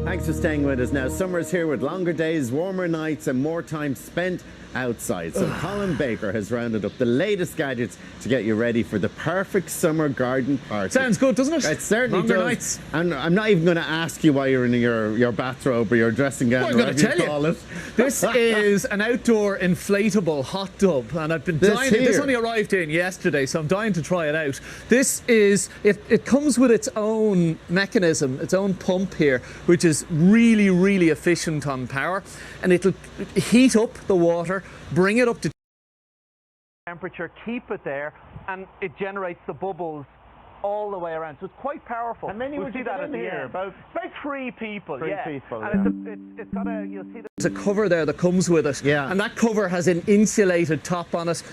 Thanks for staying with us. Now, summer's here with longer days, warmer nights, and more time spent outside. So Colin Baker has rounded up the latest gadgets to get you ready for the perfect summer garden party. Sounds good, doesn't it? It certainly Longer does. Nights. And I'm not even going to ask you why you're in your bathrobe or your dressing gown, Well, or I'm going to whatever you tell call you. it. This is an outdoor inflatable hot tub, and I've been dying. This only arrived in yesterday, so I'm dying to try it out. This is it comes with its own mechanism, its own pump here, which is really, really efficient on power, and it'll heat up the water, bring it up to temperature, keep it there, and it generates the bubbles all the way around. So it's quite powerful. How many would you that get at in the here? end. About 3 people. Three yeah. people, And it's got a, you'll see there's a cover there that comes with it. Yeah. And that cover has an insulated top on it.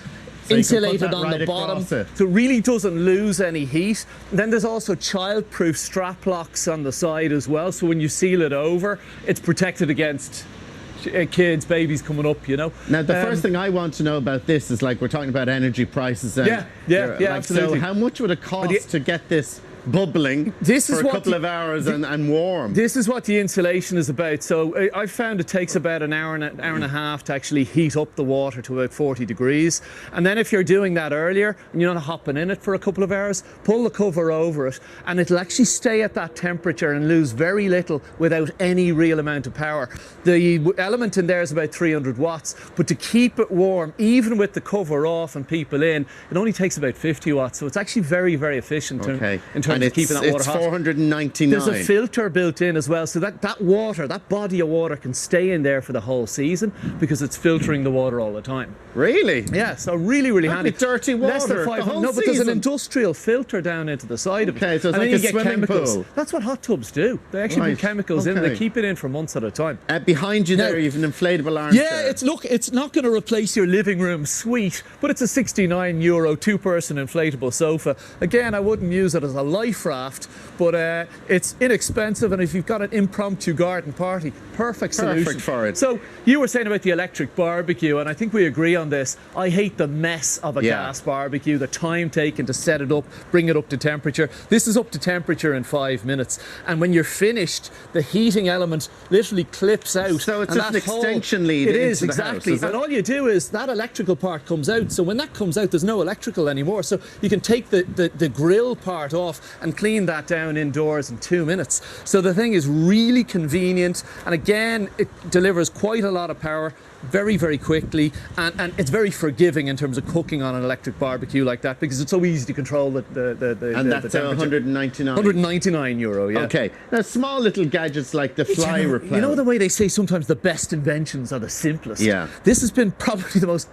So Insulated on the bottom, it. so it really doesn't lose any heat. And then there's also child-proof strap locks on the side as well, so when you seal it over, it's protected against kids, babies coming up, you know. Now, the first thing I want to know about this is, like, we're talking about energy prices. And yeah, absolutely. So how much would it cost to get this bubbling for a couple of hours and warm? This is what the insulation is about. So I've found it takes about an hour and a half to actually heat up the water to about 40 degrees. And then if you're doing that earlier and you're not hopping in it for a couple of hours, pull the cover over it and it'll actually stay at that temperature and lose very little without any real amount of power. The element in there is about 300 watts, but to keep it warm, even with the cover off and people in, it only takes about 50 watts. So it's actually very, very efficient in terms of keeping that water hot. It's 499. There's a filter built in as well, so that water, that body of water can stay in there for the whole season because it's filtering the water all the time. Really? Yeah, so really, really handy. Dirty water. Less than 500. No, but there's an industrial filter down into the side of it. Okay, so it's and like then a you get swimming chemicals. pool. That's what hot tubs do. They actually put chemicals in. They keep it in for months at a time. Behind you there, you have an inflatable armchair. Yeah, it's not going to replace your living room suite, but it's a €69 two-person inflatable sofa. Again, I wouldn't use it as a life raft, but it's inexpensive, and if you've got an impromptu garden party, perfect solution. Perfect for it. So you were saying about the electric barbecue, and I think we agree on this. I hate the mess of a gas barbecue, the time taken to set it up, bring it up to temperature. This is up to temperature in 5 minutes, and when you're finished, the heating element literally clips out. So it's just an extension lead. It is, into the house, exactly. is it? And all you do is that electrical part comes out. So when that comes out, there's no electrical anymore. So you can take the grill part off and clean that down indoors in 2 minutes. So the thing is really convenient, and again, it delivers quite a lot of power very, very quickly, and it's very forgiving in terms of cooking on an electric barbecue like that, because it's so easy to control the and that's €199. €199, yeah. Okay. Now, small little gadgets like the fly repellent. You know the way they say sometimes the best inventions are the simplest? Yeah. This has been probably the most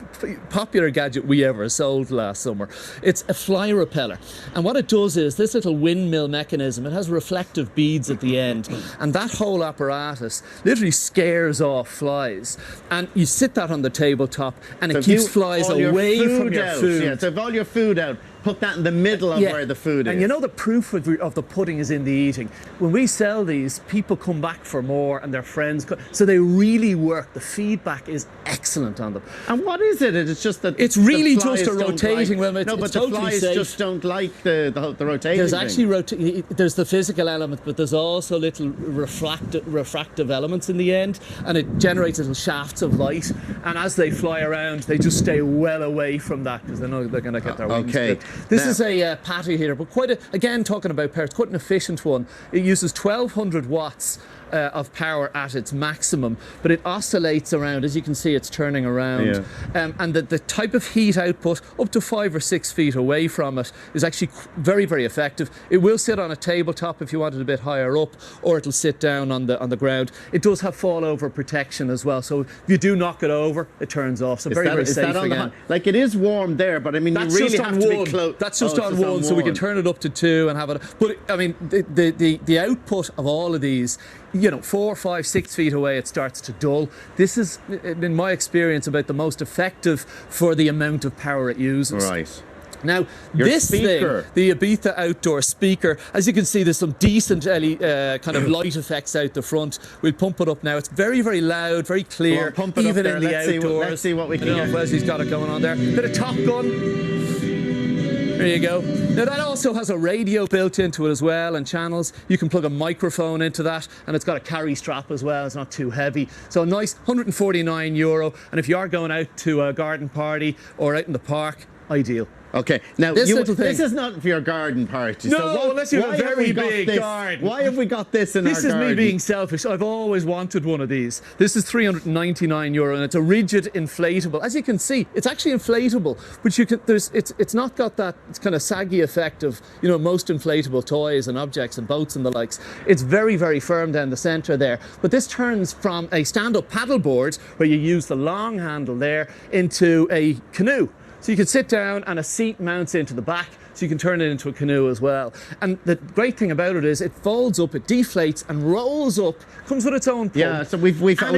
popular gadget we ever sold last summer. It's a fly repeller. And what it does is this little windmill mechanism, it has reflective beads at the end. And that whole apparatus literally scares off flies. And you sit that on the tabletop and it keeps flies away from your food. Yeah, so if all your food out, put that in the middle of where the food is. And you know the proof of the pudding is in the eating. When we sell these, people come back for more and their friends come. So they really work. The feedback is excellent on them. And what is it? It's just that it's really just a rotating. Well, it's but totally the flies safe. just don't like the rotating. There's actually there's the physical element, but there's also little refractive elements in the end, and it generates little shafts of light. And as they fly around, they just stay well away from that because they know they're going to get their wings clipped. This is a patty heater, but again, talking about power, it's quite an efficient one. It uses 1200 watts of power at its maximum, but it oscillates around. As you can see, it's turning around. And the type of heat output up to 5 or 6 feet away from it is actually very, very effective. It will sit on a tabletop if you want it a bit higher up, or it'll sit down on the ground. It does have fallover protection as well, so if you do knock it over, it turns off. So very safe again. Like, it is warm there, but I mean, that's you really have to be close. That's just on one, so we can turn it up to 2 and have it. But I mean, the output of all of these, you know, 4, 5, 6 feet away, it starts to dull. This is, in my experience, about the most effective for the amount of power it uses. Right. Now, this thing, the Ibiza outdoor speaker, as you can see, there's some decent kind of light effects out the front. We'll pump it up now. It's very, very loud, very clear, even in the outdoors. Let's see what we can get. Wesley's got it going on there. Bit of Top Gun. There you go. Now that also has a radio built into it as well, and channels. You can plug a microphone into that, and it's got a carry strap as well. It's not too heavy. So a nice €149. And if you are going out to a garden party or out in the park, ideal. Okay, now this little thing. This is not for your garden party. No, so unless you have a very big garden. Why have we got this in our garden? This is me being selfish. I've always wanted one of these. This is €399, and it's a rigid inflatable. As you can see, it's actually inflatable, but you can. It's not got that kind of saggy effect of most inflatable toys and objects and boats and the likes. It's very, very firm down the centre there. But this turns from a stand-up paddleboard where you use the long handle there into a canoe. So you can sit down and a seat mounts into the back, so you can turn it into a canoe as well. And the great thing about it is it folds up, it deflates and rolls up, comes with its own pump. Yeah, so we've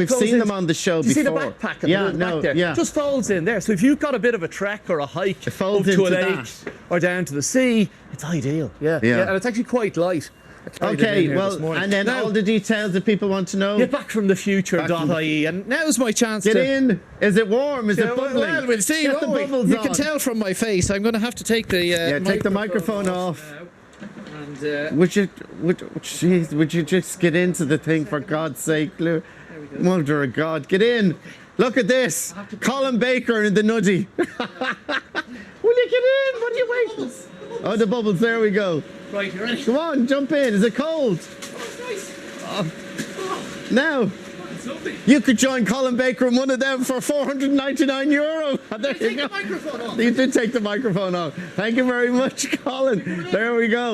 seen them on the show before. You see the backpack at the back there? Yeah. Just folds in there. So if you've got a bit of a trek or a hike up to a lake or down to the sea, it's ideal. Yeah. And it's actually quite light. Okay, well, and then all the details that people want to know. Get backfromthefuture.ie, and now's my chance to... Get in! Is it warm? Is it bubbling? Well, we'll see. Get the bubbles you on. can tell from my face. I'm going to have to take the take the microphone off. And, would you just get into the thing, for God's sake, Lou? Mother of God, get in! Look at this! Colin Baker in the nuddy. Will you get in? What are you waiting? Oh, the bubbles, there we go. Right, you ready? Come on, jump in. Is it cold? Oh, nice. Now, you could join Colin Baker in one of them for €499. There you go. The microphone off. You did take the microphone off. Thank you very much, Colin. There we go.